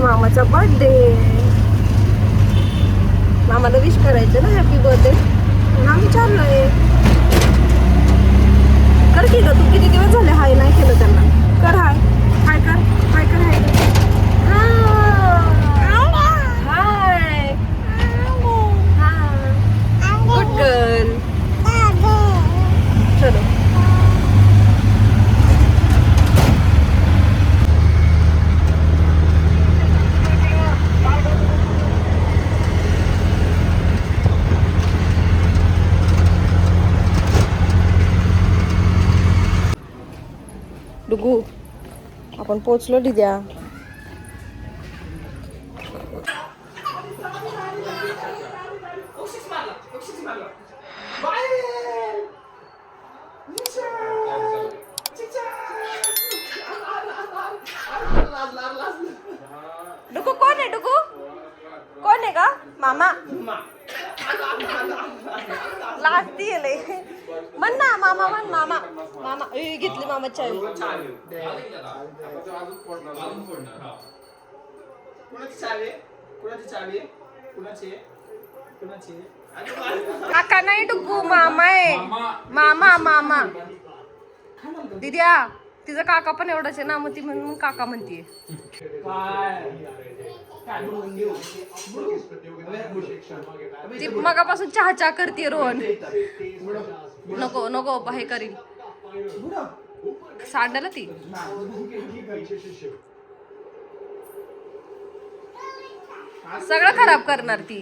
मामाचा birthday. मामाला wish करायचं ना हॅपी बर्थडे म्हणून आम्ही चाललोय. कर की ग तू, किती दिवस झाले हाय नाही केलं त्यांना. कर हाय, हाय कर, हाय कर, हाय कर. हाय, गुड गर्ल. चलो डुगू, आपण पोचलो दिद्या. डुगू कोण आहे? डुगू कोण आहे का? मामा. लाजती आहे म्हण ना मामा, म्हण मामा. मामा घेतली मामा चावी. काका नाही डुगू, मामा आहे. मामा मामा. दिद्या तिचा काका पण एवढाच आहे ना, मग ती म्हणून काका म्हणतीये. ती मगापासून चहा चहा करते रोहन. नको नको हे करील सांडायला ती. सगळं खराब करणार ती.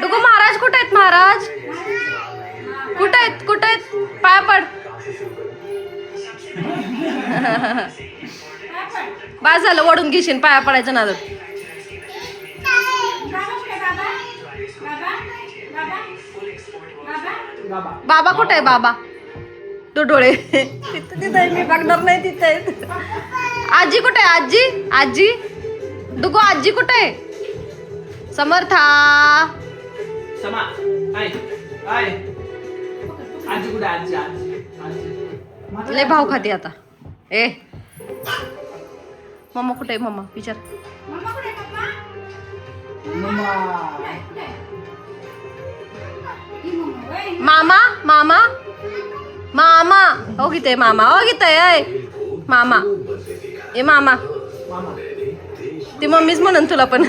डुगू महाराज कुठे आहेत? महाराज कुठे आहेत? कुठे आहेत? पाया पड. बास झालं, ओढून घेशील पाया पडायचं नादात. बाबा कुठे आहे? बाबा तो डोळे तिथे आहे, मी बघणार नाही तिथे. आजी कुठे आहे? आजी आजी डुगू आजी कुठे आहे? समर्था लय भाव खाते आता. ए मम्मा कुठे आहे? मम्मा विचार. मामा मामा मामा हो गीते मामा हो गीते मामा. ए मामा ती मम्मीच म्हणून तुला पण.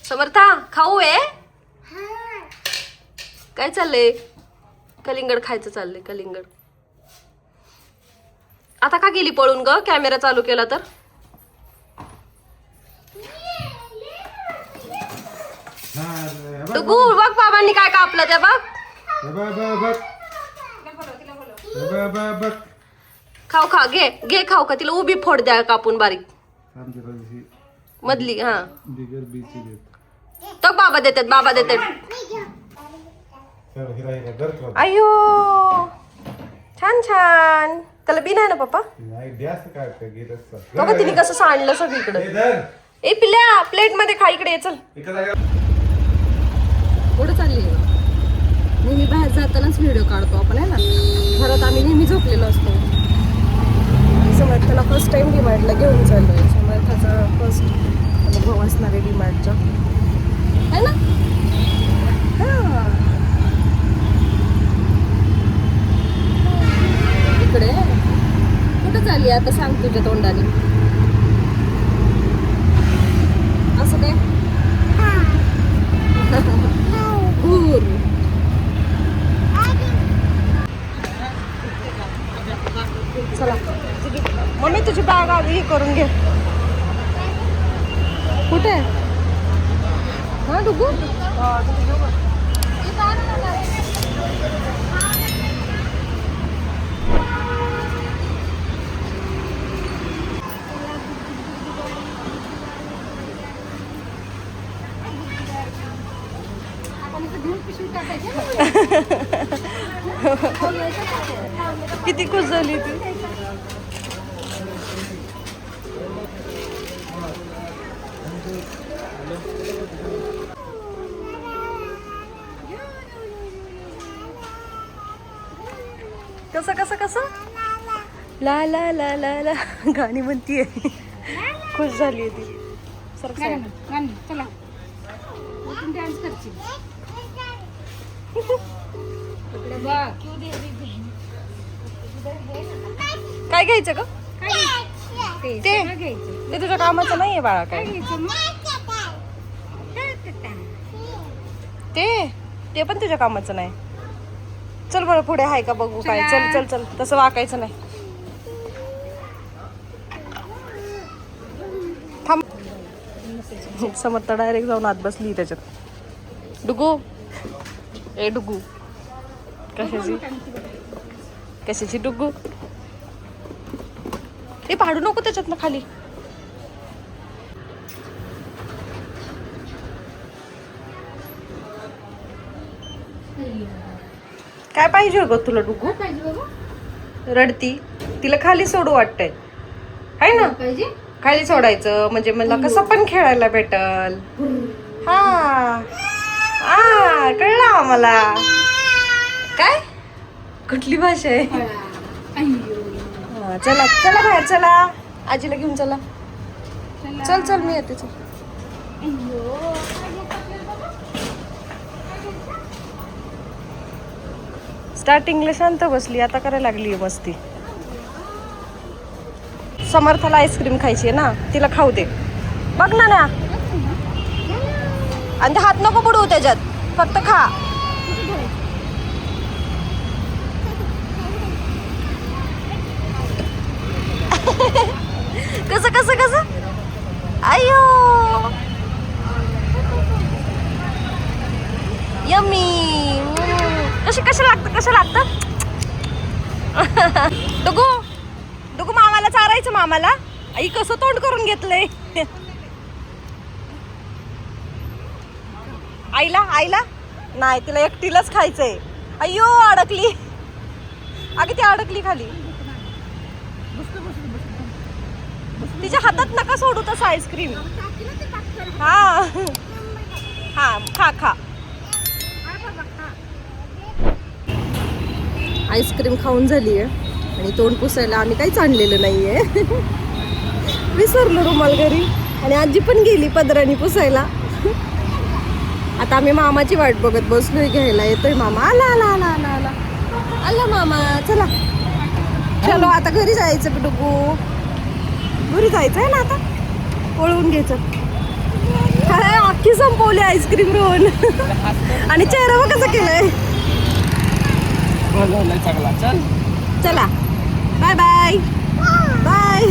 समर्था खाऊ आहे? काय चाललंय? कलिंगड खायचं चाललंय. कलिंगड आता का गेली पळून ग? कॅमेरा चालू केला तर. डुगू बघ बाबांनी काय कापलं त्या बघ. खाऊ खा घे घे खाऊ का. तिला उभी फोड द्या कापून बारीक मधली. हा तो बाबा देतात, बाबा देतात. अयो छान छान. त्याला बी नाही ना पप्पा? बघा तिने कसं सांडलं सगळीकडे. ए पिल्या प्लेट मध्ये खा. इकडे चल. कुठं चालली? नेहमी बाहेर जातानाच व्हिडिओ काढतो आपण आहे ना. घरात आम्ही नेहमी झोपलेलो असतो. समर्थाला फर्स्ट टाइम डीमार्टला घेऊन चाललोय. समर्थाचा फर्स्ट अनुभव असणार आहे डीमार्टचा है ना. इकडे कुठं चालली आता सांग तुझ्या तोंडाने. असं काय चला मम्मी तुझी बॅग आधी करून घे. कुठे हा डुगू? किती खुश झाली ती. कसं कसं कसं ला ला ला ला ला गाणी म्हणतीये. खुश झाली आहे ती. चला डान्स करशील. काय घ्यायचं ग? ते ते घ्यायचं. ते तुझ्या कामाचं नाहीये बाळा. काय ते पण तुझ्या कामाचं नाही. चल बरं पुढे आहे का बघू काय. चल चल चल तसं वाकायचं नाही. थांब. समर्थ डायरेक्ट जाऊन आत बसली त्याच्यात. डुगू ए डुगू कशाची कशाची डुगू. ते पाडू नको त्याच्यात ना खाली. काय पाहिजे ग तुला डुगू. रडती तिला खाली सोडू वाटतंय है ना. खाली सोडायचं म्हणजे मला कसं पण खेळायला भेटल. हा आ कळलं आम्हाला. काय कुठली भाषा आहे. हा, चला चला बाहेर चला. आजीला घेऊन चला. चल चल मी येते. चल स्टार्टिंगला शांत बसली आता करायला लागली मस्ती. समर्थाला आईस्क्रीम खायची आहे ना तिला खाऊ दे. बघ ना ना आणि ते हात नको बुडवू त्याच्यात फक्त खा. कसं कसं कसं अयो यम्मी. कशी कशी लागतं कसं लागतं. डुगू डुगू मामाला चारायचं. मामाला आई कसं तोंड करून घेतलंय. आईला आईला नाही तिला एकटीलाच खायचंय. अय्यो अडकली. अगं ती अडकली खाली. तिच्या हातात नका सोडू तसं आईस्क्रीम. हा हा खा खा. आईस्क्रीम खाऊन झाली आहे आणि तोंड पुसायला आम्ही काहीच आणलेलं नाहीये. विसरलो रुमाल घरी आणि आजी पण गेली पदरानी पुसायला. आता आम्ही मामाची वाट बघत बसलोय. घ्यायला येतोय मामा. आला आला आला आला आला आला मामा. चला चलो आता घरी जायचं. डुगू घरी जायचं आहे ना आता. पळवून घ्यायचं. काय अख्खी संपवली आईस्क्रीम रोहन. आणि चेहरा बघ कसं केलंय. चला बाय बाय बाय.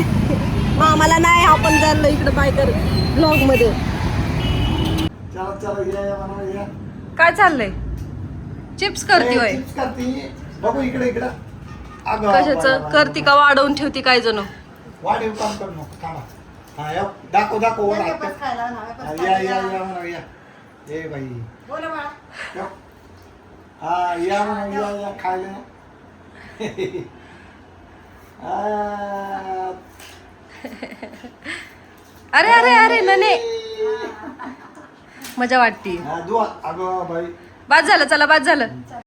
मामाला नाही आपण चाललो इकडे बाय कर ब्लॉग मध्ये. काय चाललंय. चिप्स करती होय. बघू इकडे इकडे. कशाचं करती का वाढवून ठेवती काय जण. वाढीव काम करू नको थांबा. हा या दाखव दाखव. या या या म्हणा या. ए बाई या. हा या म्हणा या या खायला. अरे अरे अरे नने मजा वाटती. अगं बाई बाद झालं. चला बाद झालं.